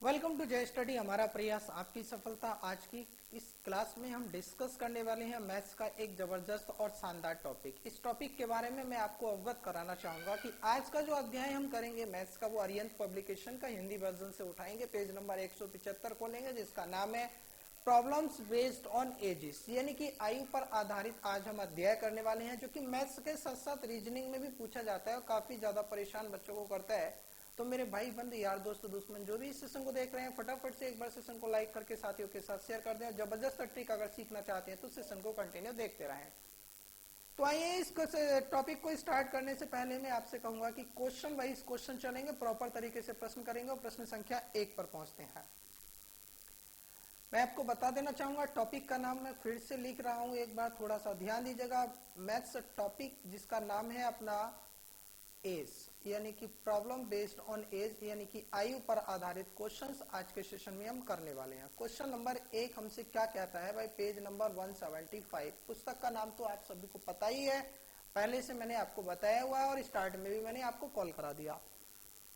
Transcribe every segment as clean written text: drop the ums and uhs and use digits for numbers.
Welcome to जय study. हमारा प्रयास आपकी सफलता। आज की इस क्लास में हम डिस्कस करने वाले हैं मैथ्स का एक जबरदस्त और शानदार टॉपिक। इस टॉपिक के बारे में मैं आपको अवगत कराना चाहूंगा कि आज का जो अध्याय हम करेंगे मैथ्स का, वो अरिहंत पब्लिकेशन का हिंदी वर्जन से उठाएंगे। पेज नंबर 175 खोलेंगे, जिसका नाम है प्रॉब्लम्स बेस्ड ऑन एजेस, यानी कि आयु पर आधारित आज हम अध्याय करने वाले हैं, जो कि मैथ्स के साथ साथ रीजनिंग में भी पूछा जाता है और काफी ज्यादा परेशान बच्चों को करता है। तो मेरे भाई बंधु, यार दोस्त, दुश्मन जो भी इस सेशन को देख रहे हैं, फटाफट से एक बार सेशन को लाइक करके साथियों के साथ शेयर कर दें और जबरदस्त ट्रिक अगर सीखना चाहते हैं तो सेशन को कंटिन्यू देखते रहें। तो आइए इस टॉपिक को स्टार्ट करने से पहले मैं आपसे कहूंगा कि क्वेश्चन वाइज क्वेश्चन चलेंगे, प्रॉपर तरीके से प्रश्न करेंगे और प्रश्न संख्या 1 पर पहुंचते हैं। मैं आपको बता देना चाहूंगा, टॉपिक का नाम मैं फिर से लिख रहा हूं, एक बार थोड़ा सा ध्यान दीजिएगा। मैथ्स टॉपिक जिसका नाम है अपना एज, यानी कि प्रॉब्लम बेस्ड ऑन एज, यानी कि आयु पर आधारित क्वेश्चंस आज के सेशन में हम करने वाले हैं। क्वेश्चन नंबर 1 हमसे क्या कहता है भाई, पेज नंबर 175। पुस्तक का नाम तो आप सभी को पता ही है, पहले से मैंने आपको बताया हुआ है और स्टार्ट में भी मैंने आपको कॉल करा दिया।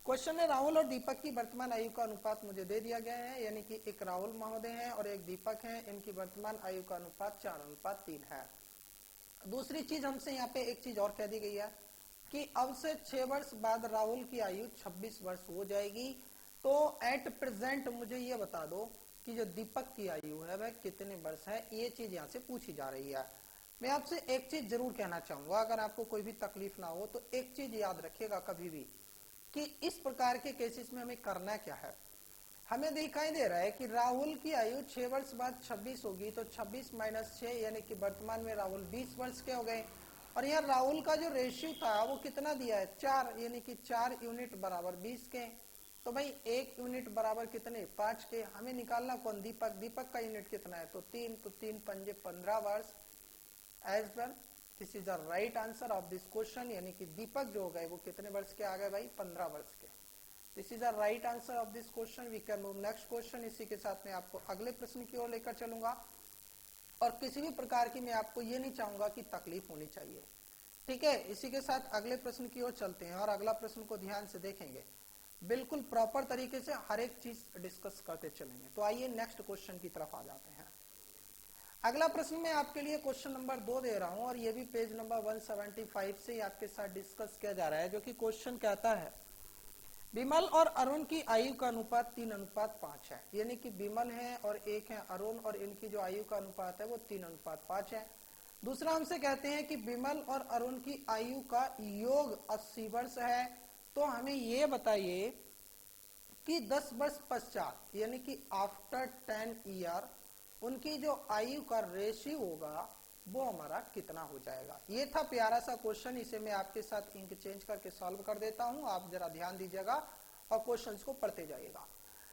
क्वेश्चन है, राहुल और दीपक की वर्तमान आयु का अनुपात मुझे दे दिया गया है, यानी कि एक राहुल महोदय है और एक दीपक है, इनकी वर्तमान आयु का अनुपात 4:3 है। दूसरी चीज हमसे यहाँ पे एक चीज और कह दी गई है कि अब से 6 वर्ष बाद राहुल की आयु 26 वर्ष हो जाएगी। तो एट प्रेजेंट मुझे ये बता दो कि जो दीपक की आयु है वह कितने वर्ष है, ये चीज यहाँ से पूछी जा रही है। मैं आपसे एक चीज जरूर कहना चाहूंगा, अगर आपको कोई भी तकलीफ ना हो तो एक चीज याद रखिएगा कभी भी, कि इस प्रकार के केसेस में हमें करना क्या है। हमें दिखाई दे रहा है कि राहुल की आयु 6 वर्ष बाद 26 होगी, तो 26 - 6 यानी कि वर्तमान में राहुल 20 वर्ष के हो गए। और यहाँ राहुल का जो रेशियो था वो कितना दिया है, 4, यानी कि 4 यूनिट बराबर 20 के। तो भाई 1 यूनिट बराबर कितने, 5 के। हमें निकालना कौन, दीपक। दीपक का यूनिट कितना है, तो 3, तो 3 पंजे 15 वर्ष। As well this is the right answer of this question, यानी कि दीपक जो हो गए वो कितने वर्ष के आ गए भाई, 15 वर्ष के। This is the right answer of this question. We can move next question. इसी के साथ मैं आपको अगले प्रश्न की ओर लेकर चलूंगा और किसी भी प्रकार की मैं आपको ये नहीं चाहूंगा कि तकलीफ होनी चाहिए, ठीक है। इसी के साथ अगले प्रश्न की ओर चलते हैं और अगला प्रश्न को ध्यान से देखेंगे, बिल्कुल प्रॉपर तरीके से हर एक चीज डिस्कस करते चलेंगे। तो आइए नेक्स्ट क्वेश्चन की तरफ आ जाते हैं। अगला प्रश्न मैं आपके लिए क्वेश्चन नंबर 2 दे रहा हूं और ये भी पेज नंबर 175 से आपके साथ डिस्कस किया जा रहा है, जो कि क्वेश्चन कहता है विमल और अरुण की आयु का अनुपात 3:5 है, यानी कि विमल है और एक है अरुण और इनकी जो आयु का अनुपात है वो 3:5 है। दूसरा हमसे कहते हैं कि विमल और अरुण की आयु का योग 80 वर्ष है। तो हमें ये बताइए कि 10 वर्ष पश्चात, यानी कि आफ्टर 10 ईयर, उनकी जो आयु का रेशियो होगा वो हमारा कितना हो जाएगा। ये था प्यारा सा क्वेश्चन, इसे मैं आपके साथ इंक चेंज करके सॉल्व कर देता हूं। आप जरा ध्यान दीजिएगा और क्वेश्चंस को पढ़ते जाइएगा।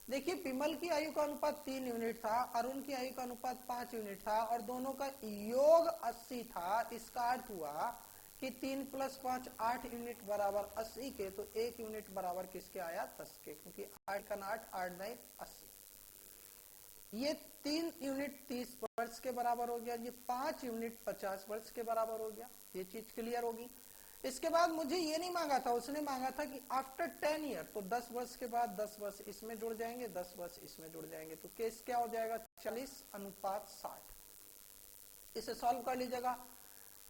देखिए, विमल की आयु का अनुपात 3 यूनिट था, अरुण की आयु का अनुपात 5 यूनिट था और दोनों का योग 80 था। इसका अर्थ हुआ कि 3 + 5 8 यूनिट बराबर 80 के, तो 1 यूनिट बराबर किसके आया, 10 के, क्योंकि 8 का 8, 8 9 80। ये 3 यूनिट 30 वर्ष के बराबर हो गया, ये 5 यूनिट 50 वर्ष के बराबर हो गया। ये चीज क्लियर होगी। इसके बाद मुझे ये नहीं मांगा था, उसने मांगा था कि आफ्टर 10 ईयर, तो 10 वर्ष के बाद 10 वर्ष इसमें जुड़ जाएंगे, 10 वर्ष इसमें जुड़ जाएंगे, तो केस क्या हो जाएगा, 40:60। इसे सॉल्व कर लीजिएगा।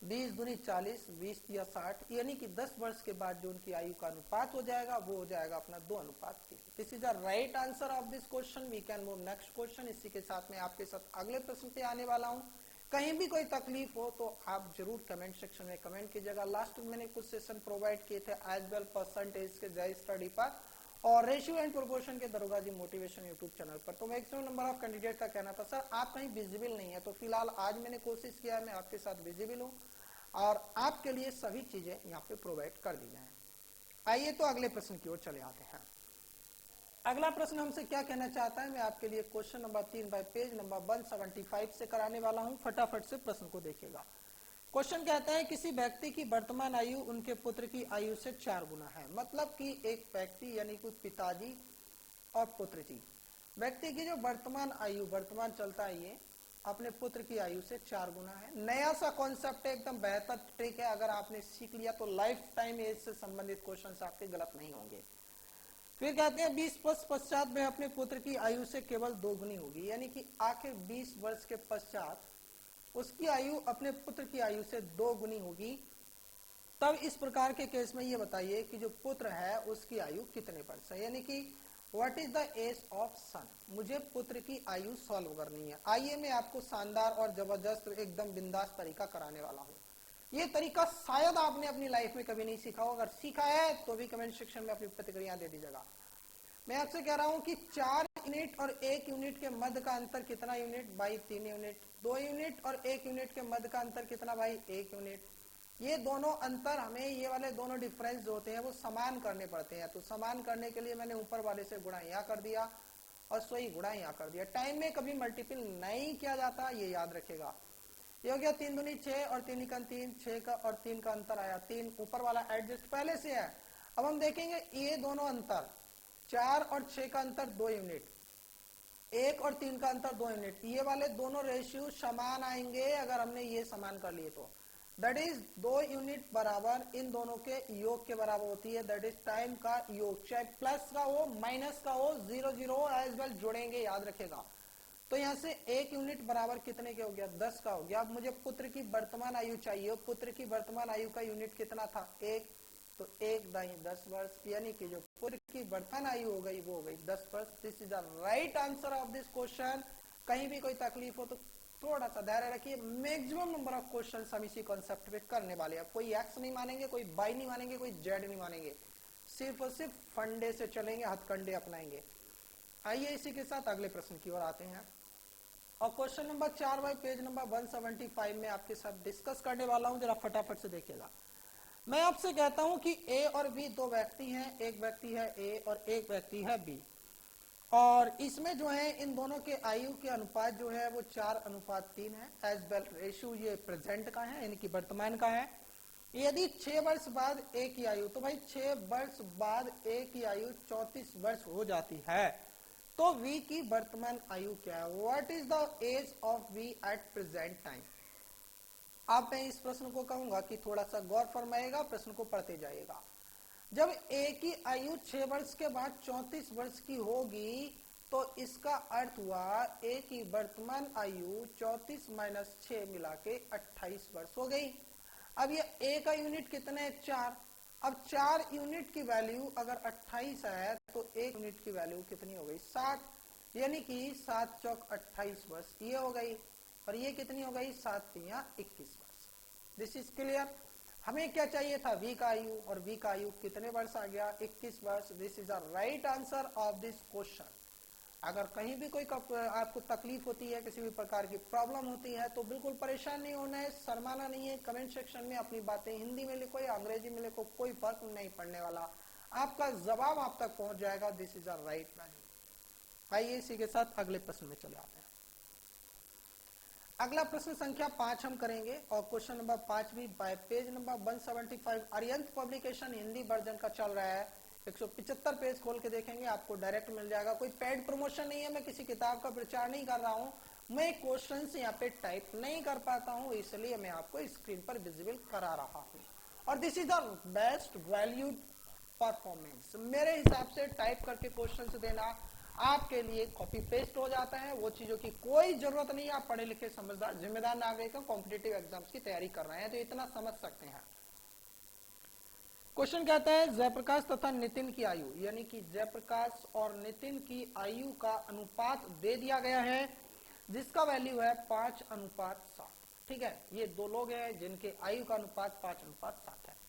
20 दूनी 40, 20 या 60, यानी कि 10 वर्ष के बाद जो उनकी आयु का अनुपात हो जाएगा वो हो जाएगा अपना 2:3। This is the right answer of this question. We can move next question. इसी के साथ में आपके साथ अगले प्रश्न पे आने वाला हूं। कहीं भी कोई तकलीफ हो तो आप जरूर कमेंट सेक्शन में कमेंट कीजिएगा। लास्ट में मैंने कुछ सेशन प्रोवाइड किए थे एज वेल परसेंटेज के जय स्टडी पर और रेशियो एंड प्रोपोर्शन के दरोगा जी मोटिवेशन यूट्यूब चैनल पर। तो मैक्सिमम नंबर ऑफ कैंडिडेट का कहना था सर आप कहीं विजिबल नहीं है, तो फिलहाल आज मैंने कोशिश किया है मैं आपके साथ विजिबल हूँ और आपके लिए सभी चीजें यहाँ पे प्रोवाइड कर दी जाए। आइए तो अगले प्रश्न की ओर चले आते हैं। अगला प्रश्न हमसे क्या कहना चाहता है, मैं आपके लिए question number 3 bye page number 175 से कराने वाला हूं। फटाफट से प्रश्न को देखिएगा। क्वेश्चन कहता है किसी व्यक्ति की वर्तमान आयु उनके पुत्र की आयु से 4 गुना है। मतलब कि एक व्यक्ति यानी कि पिताजी और पुत्र जी, व्यक्ति की जो वर्तमान आयु, वर्तमान चलता है ये, अपने पुत्र की आयु से 4 गुना है। नया सा कॉन्सेप्ट है, एकदम बेहतर ट्रिक है। अगर आपने सीख लिया तो लाइफ टाइम एज से संबंधित क्वेश्चन आपके गलत नहीं होंगे। फिर कहते हैं 20 वर्ष पश्चात में अपने पुत्र की आयु से केवल 2 गुनी होगी, यानी कि आखिर 20 वर्ष के पश्चात उसकी आयु अपने पुत्र की आयु से 2 गुनी होगी। तब इस प्रकार के केस में ये बताइए कि जो पुत्र है उसकी आयु कितने वर्ष है, यानी कि what is the age of son. मुझे पुत्र की आयु सॉल्व करनी है। आइए मैं आपको शानदार और जबरदस्त एकदम बिंदास तरीका कराने वाला हूँ। ये तरीका शायद आपने अपनी लाइफ में कभी नहीं सीखा हो, अगर सीखा है तो भी कमेंट सेक्शन में अपनी प्रतिक्रिया दे दीजिएगा। मैं आपसे कह रहा हूं कि 4 यूनिट और 1 यूनिट के मध्य का अंतर कितना यूनिट भाई 3 यूनिट। 2 यूनिट और 1 यूनिट के मध्य का अंतर कितना भाई 1 यूनिट। ये दोनों अंतर हमें ये वाले दोनों डिफरेंस जो होते हैं वो समान करने पड़ते हैं। तो समान करने के लिए मैंने ऊपर वाले से गुणा यहाँ कर दिया और सोई गुणा यहाँ कर दिया। टाइम में कभी मल्टीपल नहीं किया जाता, ये याद रखेगा। ये हो गया 3 दूनी 6 और 3 का 3, 6 का और 3 का अंतर आया 3। ऊपर वाला एडजस्ट पहले से है। अब हम देखेंगे ये दोनों अंतर 4 और 6 का अंतर 2 यूनिट, 1 और 3 का अंतर 2 यूनिट। ये वाले दोनों रेशियो समान आएंगे अगर हमने ये समान कर लिए तो। दैट इज 2 यूनिट बराबर इन दोनों के योग के बराबर होती है। दैट इज टाइम का योग, चाहे प्लस का हो माइनस का हो, 0 0 एज वेल जुड़ेंगे, याद रखेगा। तो यहाँ से 1 यूनिट बराबर कितने के हो गया 10 का हो गया। अब मुझे पुत्र की वर्तमान आयु चाहिए। पुत्र की वर्तमान आयु का यूनिट कितना था 1, तो 1 दाई 10 वर्ष, यानी कि जो पुत्र की वर्तमान आयु हो गई वो हो गई 10 वर्ष। This is the right answer of this question. कहीं भी कोई तकलीफ हो तो थोड़ा सा धैर्य रखिए। मैक्सिमम नंबर ऑफ क्वेश्चन हम इसी कॉन्सेप्ट पे करने वाले हैं। कोई एक्स नहीं मानेंगे, कोई बाई नहीं मानेंगे, कोई जेड नहीं मानेंगे, सिर्फ और सिर्फ फंडे से चलेंगे, हथकंडे अपनाएंगे। आइए इसी के साथ अगले प्रश्न की ओर आते हैं और question number 4 by page number 175 में आपके साथ डिस्कस करने वाला हूं। जरा फटाफट से देखिएगा। मैं आपसे कहता हूं कि ए और बी दो व्यक्ति हैं, एक व्यक्ति है ए और एक व्यक्ति है बी, और इसमें जो है इन दोनों के आयु के अनुपात जो है वो 4:3 है। एज वेल रेशियो ये प्रेजेंट का है, यानी कि वर्तमान का है। यदि 6 वर्ष बाद ए की आयु, तो भाई 6 वर्ष बाद ए की आयु 34 वर्ष हो जाती है, तो v की वर्तमान आयु क्या है। What is the age of v at present time. अब मैं इस प्रश्न को कहूंगा कि थोड़ा सा गौर फरमाएगा, प्रश्न को पढ़ते जाइएगा। जब a की आयु 6 वर्ष के बाद 34 वर्ष की होगी तो इसका अर्थ हुआ a की वर्तमान आयु 34 माइनस 6 मिला के 28 वर्ष हो गई। अब ये a का यूनिट कितने है 4। अब 4 यूनिट की वैल्यू अगर 28 है तो 1 यूनिट की वैल्यू कितनी हो गई 7, यानी कि 7 चौक 28 वर्ष ये हो गई, और ये कितनी हो गई 7 तिया 21 वर्ष। This is clear. हमें क्या चाहिए था v का आयु, और v का आयु कितने वर्ष आ गया 21 वर्ष। This is the right answer of this question. अगर कहीं भी कोई आपको तकलीफ होती है, किसी भी प्रकार की प्रॉब्लम होती है, तो बिल्कुल परेशान नहीं होना है, शर्माना नहीं है। कमेंट सेक्शन में अपनी बातें हिंदी में लिखो या अंग्रेजी में लिखो, कोई फर्क नहीं पड़ने वाला, आपका जवाब आप तक पहुंच जाएगा। This is the right value. आइए इसी के साथ अगले प्रश्न में चले आते हैं। अगला प्रश्न संख्या 5 हम करेंगे, और क्वेश्चन नंबर 5 भी bye page number 175 Arihant publication Hindi version का चल रहा है। 175 पेज खोल के देखेंगे, आपको डायरेक्ट मिल जाएगा। कोई पेड प्रमोशन नहीं है, मैं किसी किताब का प्रचार नहीं कर रहा हूं, मैं क्वेश्चंस यहाँ पे टाइप नहीं कर पाता हूं, इसलिए मैं आपको स्क्रीन पर विजिबल करा रहा हूं। और this is the best valued performance. मेरे हिसाब से टाइप करके क्वेश्चंस देना आपके लिए कॉपी पेस्ट हो जाता है, वो चीजों की कोई जरूरत नहीं है। आप पढ़े लिखे समझदार जिम्मेदार नागरिक कॉम्पिटिटिव एग्जाम्स की तैयारी कर रहे हैं तो इतना समझ सकते हैं। क्वेश्चन कहता है जयप्रकाश तथा नितिन की आयु, यानी कि जयप्रकाश और नितिन की आयु का अनुपात दे दिया गया है, जिसका वैल्यू है 5:7। ठीक है, ये दो लोग हैं जिनके आयु का अनुपात 5:7 है।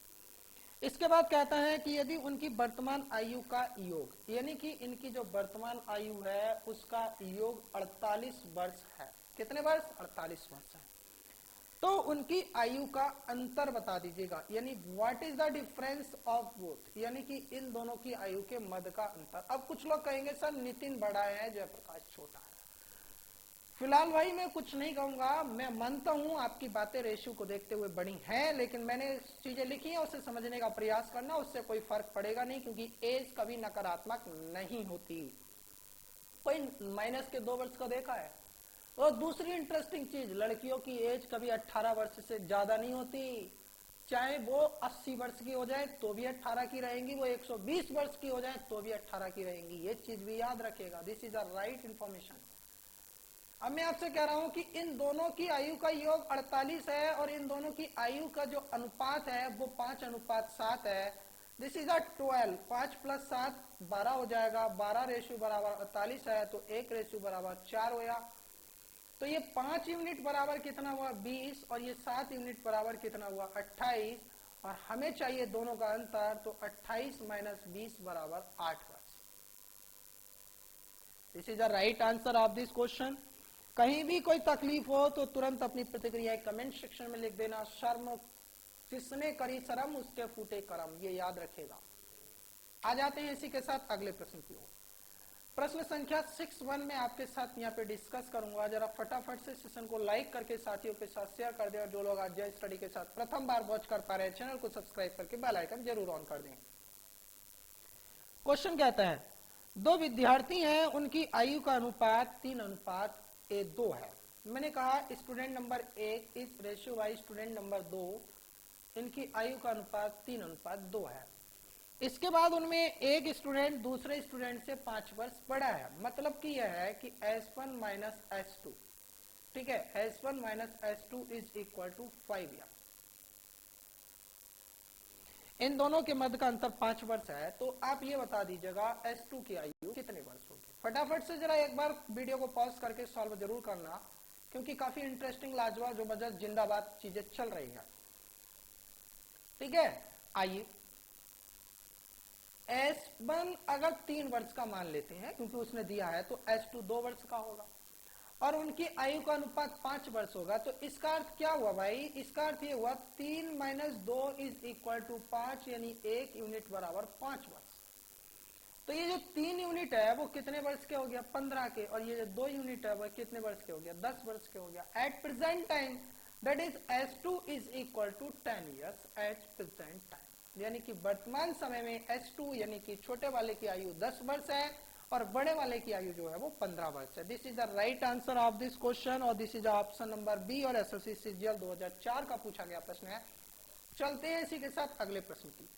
इसके बाद कहता है कि यदि उनकी वर्तमान आयु का योग, यानी कि इनकी जो वर्तमान आयु है उसका योग 48 वर्ष है। कितने वर्ष 48 वर्ष है, तो उनकी आयु का अंतर बता दीजिएगा, यानी what is the difference of both, यानी कि इन दोनों की आयु के मध्य का अंतर। अब कुछ लोग कहेंगे सर नितिन बड़ा है जयप्रकाश छोटा है। फिलहाल भाई मैं कुछ नहीं कहूंगा, मैं मानता हूं आपकी बातें रेशियो को देखते हुए बड़ी हैं, लेकिन मैंने चीजें लिखी हैं उसे समझने का प्रयास करना, उससे कोई फर्क पड़ेगा नहीं, क्योंकि एज कभी नकारात्मक नहीं होती। कोई माइनस के 2 वर्ष का देखा है? और दूसरी इंटरेस्टिंग चीज, लड़कियों की एज कभी 18 वर्ष से ज्यादा नहीं होती, चाहे वो 80 वर्ष की हो जाए तो भी 18 की रहेंगी, वो 120 वर्ष की हो जाए तो भी 18 की रहेंगी। ये चीज भी याद रखेगा, this is the right information. अब मैं आपसे कह रहा हूं कि इन दोनों की आयु का योग 48 है और इन दोनों की आयु का जो अनुपात है वो 5:7 है। दिस इज अ 12, 5 + 7 12 हो जाएगा, 12 बराबर 48 है तो 1 बराबर 4 होगा। तो ये 5 यूनिट बराबर कितना हुआ 20 और ये 7 यूनिट बराबर कितना हुआ 28, और हमें चाहिए दोनों का अंतर, तो 28 - 20 बराबर 8 वर्ष। This is the right answer of this question. कहीं भी कोई तकलीफ हो तो तुरंत अपनी प्रतिक्रिया कमेंट सेक्शन में लिख देना। शर्म किसने करी शर्म उसके फूटे करम, ये याद रखेगा। आ जाते हैं इसी के साथ अगले प्रश्न की ओर। प्रश्न संख्या 61 में आपके साथ यहाँ पे डिस्कस करूंगा। जरा फटाफट से सेशन को लाइक करके साथियों के साथ शेयर कर दें, और जो लोग आज जय स्टडी के साथ प्रथम बार वॉच कर पा रहे हैं चैनल को सब्सक्राइब करके बेल आइकन जरूर ऑन कर दें। क्वेश्चन कहता है, दो विद्यार्थी हैं, उनकी आयु का अनुपात 3:2 है। मैंने कहा student number 1 is ratio by student number 2, इनकी आयु का अनुपात 3:2 है। इसके बाद उनमें एक स्टूडेंट दूसरे स्टूडेंट से 5 वर्ष बड़ा है। मतलब कि यह है कि S1 - S2, ठीक है, S1 - S2 is equal to 5 year. इन दोनों के मध्य का अंतर 5 वर्ष है। तो आप ये बता दीजिएगा S2 की आयु कितने वर्ष होगी। फटाफट से जरा एक बार वीडियो को पॉज करके सॉल्व जरूर करना, क्योंकि काफी इंटरेस्टिंग लाजवाब जबरदस्त जिंदाबाद चीजें चल रही है। ठीक है, आइए S1 अगर 3 वर्ष का मान लेते हैं, क्योंकि उसने दिया है, तो S2 2 वर्ष का होगा और उनकी आयु का अनुपात 5 वर्ष होगा। तो इसका अर्थ क्या हुआ भाई, इसका अर्थ ये हुआ 3 - 2 इज इक्वल टू 5, यानी 1 यूनिट बराबर 5 वर्ष। तो ये जो 3 यूनिट है वो कितने वर्ष के हो गया 15 के, और ये जो 2 यूनिट है वो कितने वर्ष के हो गया 10 वर्ष के हो गया। At present time that is S2 is equal to 10 years at present time, यानी कि वर्तमान समय में S2 यानी कि छोटे वाले की आयु 10 वर्ष है और बड़े वाले की आयु जो है वो 15 वर्ष है। This is the right answer of this question, और this is option number b, और एसएससी सीजीएल 2004 का पूछा गया प्रश्न है। चलते हैं इसी के साथ अगले प्रश्न की।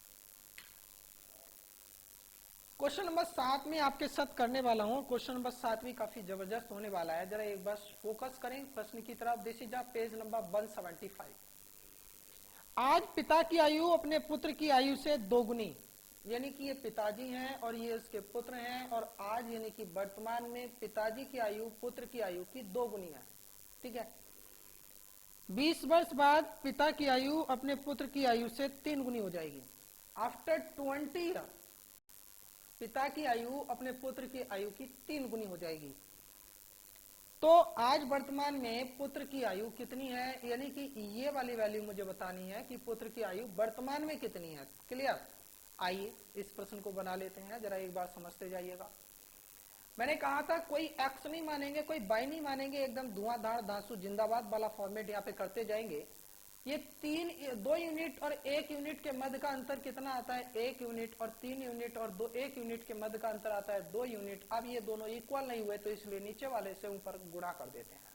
क्वेश्चन नंबर 7 में आपके साथ करने वाला हूं। क्वेश्चन नंबर 7 भी काफी जबरदस्त होने वाला है, जरा एक बार फोकस करें प्रश्न की तरफ। This is page number 175। आज पिता की आयु अपने पुत्र की आयु से दोगुनी, यानी कि ये पिताजी हैं और ये इसके पुत्र हैं, और आज यानी कि वर्तमान में पिताजी की आयु पुत्र की आयु की 2 गुनी है। ठीक है, 20 वर्ष बाद पिता की आयु अपने पुत्र की आयु से 3 गुनी हो जाएगी। आफ्टर 20 ईयर पिता की आयु अपने पुत्र की आयु की 3 गुनी हो जाएगी। तो आज वर्तमान में पुत्र की आयु कितनी है, यानी कि ये वाली वैल्यू मुझे बतानी है कि पुत्र की आयु वर्तमान में कितनी है। क्लियर, आइए इस प्रश्न को बना लेते हैं, जरा एक बार समझते जाइएगा। मैंने कहा था कोई एक्स नहीं मानेंगे, कोई बाई नहीं मानेंगे, एकदम धुआंधार धांसू जिंदाबाद वाला फॉर्मेट यहाँ पे करते जाएंगे। ये 2 यूनिट और 1 यूनिट के मध्य का अंतर कितना आता है 1 यूनिट, और 3 यूनिट और 1 यूनिट के मध्य का अंतर आता है 2 यूनिट। अब ये दोनों इक्वल नहीं हुए तो इसलिए नीचे वाले से ऊपर गुणा कर देते हैं।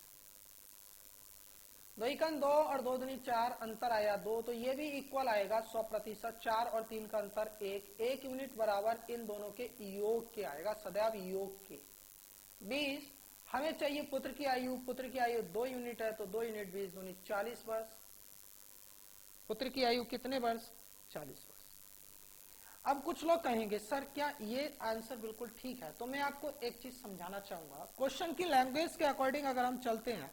2 एकम 2 और 2 दूनी 4, अंतर आया 2, तो ये भी इक्वल आएगा 100%। 4 और 3 का अंतर 1 यूनिट बराबर इन दोनों के योग के आएगा, सदैव योग के। 20 हमें चाहिए पुत्र की आयु, पुत्र की आयु 2 यूनिट है तो 2 यूनिट 20 दूनी 40 वर्ष। पुत्र की आयु कितने वर्ष 40 वर्ष। अब कुछ लोग कहेंगे सर क्या ये आंसर बिल्कुल ठीक है, तो मैं आपको एक चीज समझाना चाहूंगा। क्वेश्चन की लैंग्वेज के अकॉर्डिंग अगर हम चलते हैं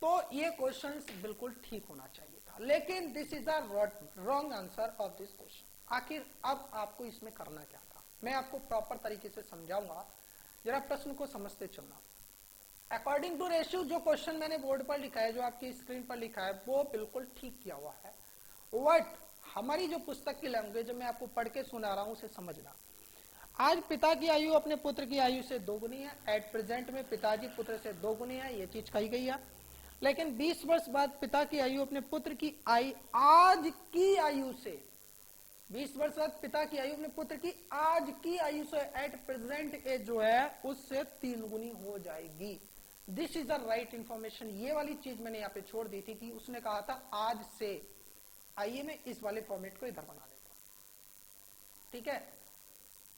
तो ये क्वेश्चन बिल्कुल ठीक होना चाहिए था, लेकिन this is the wrong answer of this question. आखिर अब आपको इसमें करना क्या था, मैं आपको प्रॉपर तरीके से समझाऊंगा, जरा प्रश्न को समझते चलना। अकॉर्डिंग टू रेशियो जो क्वेश्चन मैंने बोर्ड पर लिखा है, जो आपकी स्क्रीन पर लिखा है, वो बिल्कुल ठीक किया हुआ है। बट हमारी जो पुस्तक की लैंग्वेज मैं आपको पढ़ के सुना रहा हूं उसे समझना। आज पिता की आयु अपने पुत्र की आयु से 2 गुनी है। एट प्रेजेंट में पिताजी पुत्र से 2 गुनी है, ये चीज कही गई है। लेकिन 20 वर्ष बाद पिता की आयु अपने पुत्र की आज की आयु से, 20 वर्ष बाद पिता की आयु अपने पुत्र की आज की आयु से एट प्रेजेंट एज जो है उससे 3 गुनी हो जाएगी। This is the right information. ये वाली चीज मैंने यहाँ पे छोड़ दी थी कि उसने कहा था आज से, आइए मैं इस वाले फॉर्मेट को इधर बना देता हूं, ठीक है।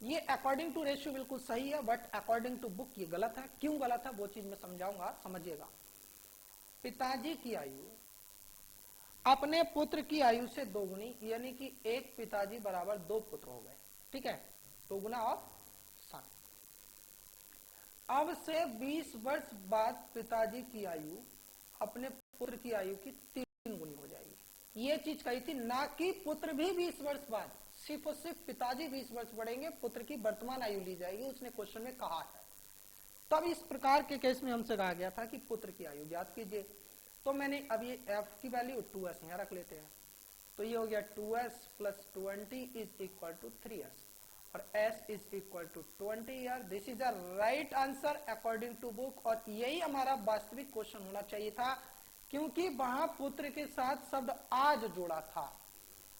ये अकॉर्डिंग टू रेशियो बिल्कुल सही है, बट अकॉर्डिंग टू बुक ये गलत है। क्यों गलत है वो चीज मैं समझाऊंगा, समझिएगा। पिताजी की आयु अपने पुत्र की आयु से दोगुनी, यानी कि एक पिताजी बराबर दो पुत्र हो गए, ठीक है, दोगुना और सन। अब से 20 वर्ष बाद पिताजी की आयु अपने पुत्र की आयु की 3 गुनी हो जाएगी। ये चीज कही थी, ना कि पुत्र भी 20 वर्ष बाद, सिर्फ और सिर्फ पिताजी 20 वर्ष बढ़ेंगे, पुत्र की वर्तमान आयु ली जाएगी, उसने क्वेश्चन में कहा है। तब इस प्रकार के केस में हमसे कहा गया था कि पुत्र की आयु ज्ञात कीजिए। तो मैंने अब ये f की वैल्यू 2s यहाँ रख लेते हैं, तो ये हो गया 2s plus 20 is equal to 3s और s is equal to 20 year. This is the right answer according to book, और यही हमारा वास्तविक क्वेश्चन होना चाहिए था, क्योंकि वहां पुत्र के साथ शब्द आज जोड़ा था।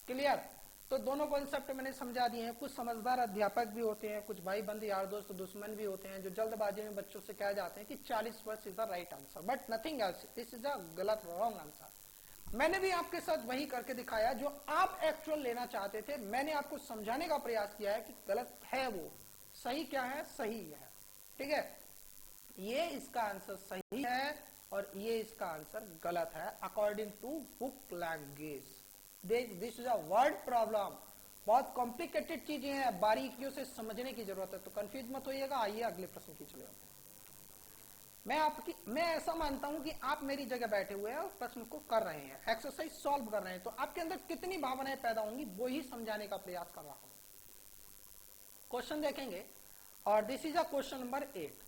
क्लियर? तो दोनों कॉन्सेप्ट मैंने समझा दिए हैं। कुछ समझदार अध्यापक भी होते हैं, कुछ भाई बंद यार दोस्त दुश्मन भी होते हैं, जो जल्दबाजी में बच्चों से कह जाते हैं कि 40 वर्ष is the right answer, but nothing else, this is अ गलत रॉन्ग आंसर। मैंने भी आपके साथ वही करके दिखाया जो आप एक्चुअल लेना चाहते थे। मैंने आपको समझाने का प्रयास किया है कि गलत है वो, सही क्या है, सही है, ठीक है। ये इसका आंसर सही है और ये इसका आंसर गलत है according to book language. This is a word problem, बहुत कॉम्प्लिकेटेड चीजें हैं, बारीकियों से समझने की जरूरत है, तो कंफ्यूज मत होइएगा। आइए अगले प्रश्न की चले। मैं ऐसा मानता हूं कि आप मेरी जगह बैठे हुए हैं और प्रश्न को कर रहे हैं, एक्सरसाइज सॉल्व कर रहे हैं, तो आपके अंदर कितनी भावनाएं पैदा होंगी वो ही समझाने का प्रयास कर रहा हूं। क्वेश्चन देखेंगे, और this is a question number 8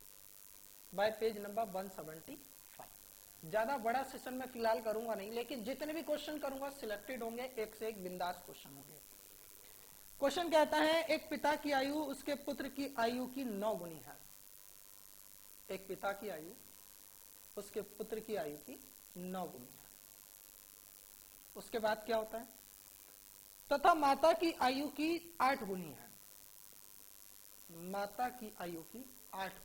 bye page number 175। ज्यादा बड़ा सेशन में फिलहाल करूंगा नहीं, लेकिन जितने भी क्वेश्चन करूंगा सिलेक्टेड होंगे, एक से एक बिंदास क्वेश्चन होंगे। क्वेश्चन कहता है, एक पिता की आयु उसके पुत्र की आयु की 9 गुनी है। एक पिता की आयु उसके पुत्र की आयु की 9 गुनी है। उसके बाद क्या होता है, तथा माता की आयु की 8 गुनी है। माता की आयु की 8 गुनी।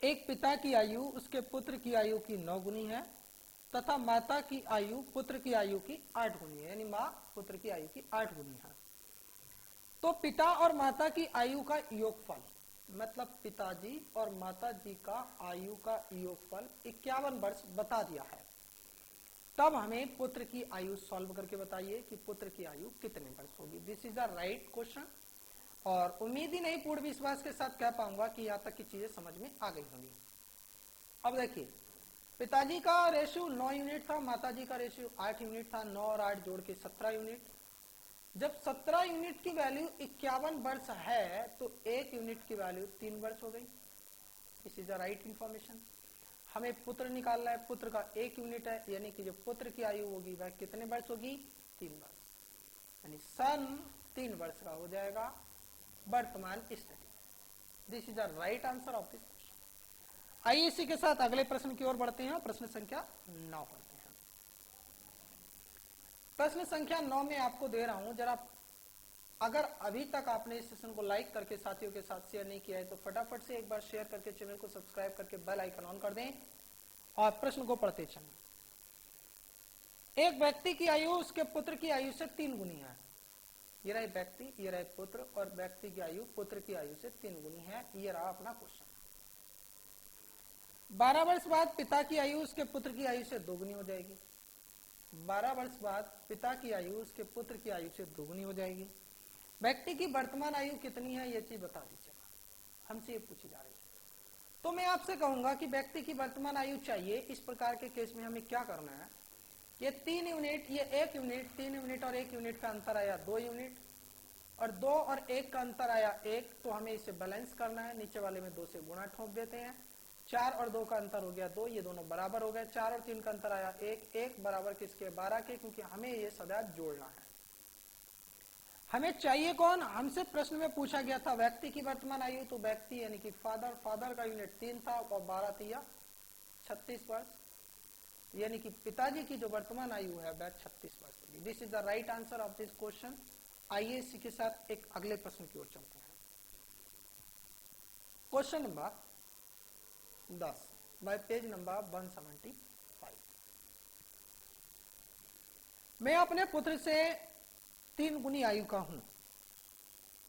एक पिता की आयु उसके पुत्र की आयु की 9 गुनी है तथा माता की आयु पुत्र की आयु की 8 गुनी है, यानी माँ पुत्र की आयु की 8 गुनी है। तो पिता और माता की आयु का योगफल, मतलब पिताजी और माता जी का आयु का योगफल 51 वर्ष बता दिया है। तब हमें पुत्र की आयु सॉल्व करके बताइए कि पुत्र की आयु कितने वर्ष होगी। This is the right question, और उम्मीद ही नहीं पूर्ण विश्वास के साथ कह पाऊंगा कि यहां तक की चीजें समझ में आ गई होंगी। अब देखिए, पिताजी का रेशियो 9 यूनिट था, माताजी का रेशियो 8 यूनिट था, 9 और 8 जोड़ के 17 यूनिट। जब 17 यूनिट की वैल्यू 51 वर्ष है तो 1 यूनिट की वैल्यू 3 वर्ष हो गई। This is the right information. हमें पुत्र निकालना है, पुत्र का 1 यूनिट है, यानी कि जो पुत्र की आयु होगी वह कितने वर्ष होगी, 3 वर्ष, यानी सन 3 वर्ष का हो जाएगा वर्तमान स्थिति। This is the right answer of this question. आइए इसी के साथ अगले प्रश्न की ओर बढ़ते हैं, प्रश्न संख्या 9 पढ़ते हैं। प्रश्न संख्या 9 में आपको दे रहा हूं, जरा अगर अभी तक आपने इस सेशन को लाइक करके साथियों के साथ शेयर नहीं किया है तो फटाफट से एक बार शेयर करके चैनल को सब्सक्राइब करके बेल आइकन ऑन कर दें और प्रश्न को पढ़ते चलें। एक व्यक्ति की आयु उसके पुत्र की आयु से 3 गुनी है। ये रहा व्यक्ति, ये रहा पुत्र, और व्यक्ति की आयु पुत्र की आयु से 3 गुनी है। ये रहा अपना क्वेश्चन। 12 वर्ष बाद पिता की आयु उसके पुत्र की आयु से 2 गुनी हो जाएगी। 12 वर्ष बाद पिता की आयु उसके पुत्र की आयु से 2 गुनी हो जाएगी। व्यक्ति की वर्तमान आयु कितनी है ये चीज बता दीजिएगा, हमसे ये पूछी जा रही है। तो मैं आपसे कहूंगा कि व्यक्ति की वर्तमान आयु चाहिए। इस प्रकार के केस में हमें क्या करना है, ये 3 यूनिट, ये 1 यूनिट, 3 यूनिट और 1 यूनिट का अंतर आया 2 यूनिट, और 2 और 1 का अंतर आया 1, तो हमें इसे बैलेंस करना है। नीचे वाले में 2 से गुणा ठोक देते हैं। 4 और 2 का अंतर हो गया 2, ये दोनों बराबर हो गए। 4 और 3 का अंतर आया 1, 1 बराबर किसके, 12 के, क्योंकि हमें ये सदा जोड़ना है। हमें चाहिए कौन, हमसे प्रश्न में पूछा गया था व्यक्ति की वर्तमान आयु, तो व्यक्ति यानी कि फादर, फादर का यूनिट 3 था और 12 तिया 36 वर्ष, यानी कि पिताजी की जो वर्तमान आयु है वह 36 वर्ष होगी। This is the right answer of this question. आइए इसी के साथ एक अगले प्रश्न की ओर चलते हैं। Question number 10 bye page number 175। मैं अपने पुत्र से 3 गुनी आयु का हूं,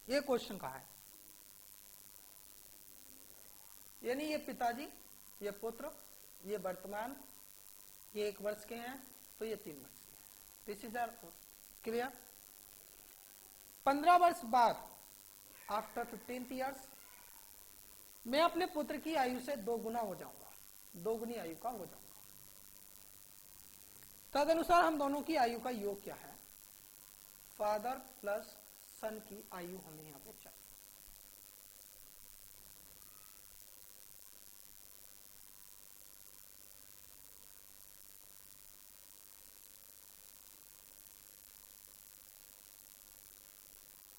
ये क्वेश्चन कहा है। यानी ये पिताजी, ये पुत्र, ये वर्तमान, ये 1 वर्ष के हैं तो ये 3 वर्ष के हैं। This is are clear. 15 वर्ष बाद, आफ्टर 15 ईयर्स, मैं अपने पुत्र की आयु से 2 गुना हो जाऊंगा, 2 गुनी आयु का हो जाऊंगा। तदनुसार हम दोनों की आयु का योग क्या है? फादर प्लस सन की आयु हमें यहां पे चाहिए।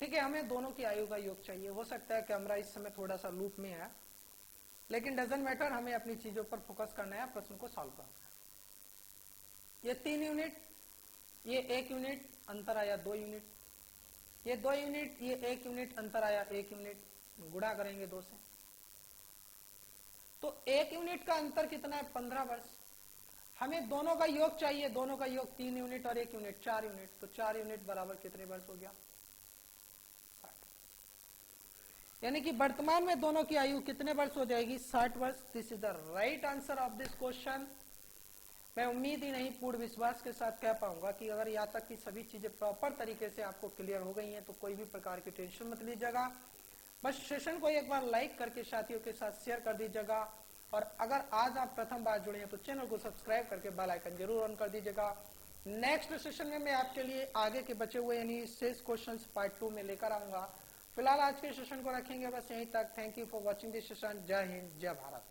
ठीक है, हमें दोनों की आयु का योग चाहिए। हो सकता है कैमरा इस समय थोड़ा सा लूप में है, लेकिन डजंट मैटर, हमें अपनी चीजों पर फोकस करना है, प्रश्न को सॉल्व करना है। ये 3 यूनिट, ये 1 यूनिट, अंतर आया 2 यूनिट, ये 2 यूनिट, ये 1 यूनिट, अंतर आया 1 यूनिट, गुणा करेंगे 2 से, तो 1 यूनिट का अंतर कितना है? 15 वर्ष। हमें दोनों का योग चाहिए, दोनों का योग 3 यूनिट और 1 यूनिट 4 यूनिट, तो 4 यूनिट बराबर कितने वर्ष हो गया? 60। यानी कि वर्तमान में दोनों की आयु कितने वर्ष हो जाएगी? 60 वर्ष। This is the right answer of this question. मैं उम्मीद ही नहीं, पूर्ण विश्वास के साथ कह पाऊंगा कि अगर यहाँ तक की सभी चीजें प्रॉपर तरीके से आपको क्लियर हो गई हैं तो कोई भी प्रकार की टेंशन मत लीजिएगा। बस सेशन को एक बार लाइक करके साथियों के साथ शेयर कर दीजिएगा, और अगर आज आप प्रथम बार जुड़े हैं तो चैनल को सब्सक्राइब करके बेल आइकन जरूर ऑन कर दीजिएगा। नेक्स्ट सेशन में मैं आपके लिए आगे के बचे हुए यानी शेष क्वेश्चंस पार्ट 2 में लेकर आऊंगा। फिलहाल आज के सेशन को रखेंगे बस यहीं तक। Thank you for watching this session. जय हिंद, जय भारत।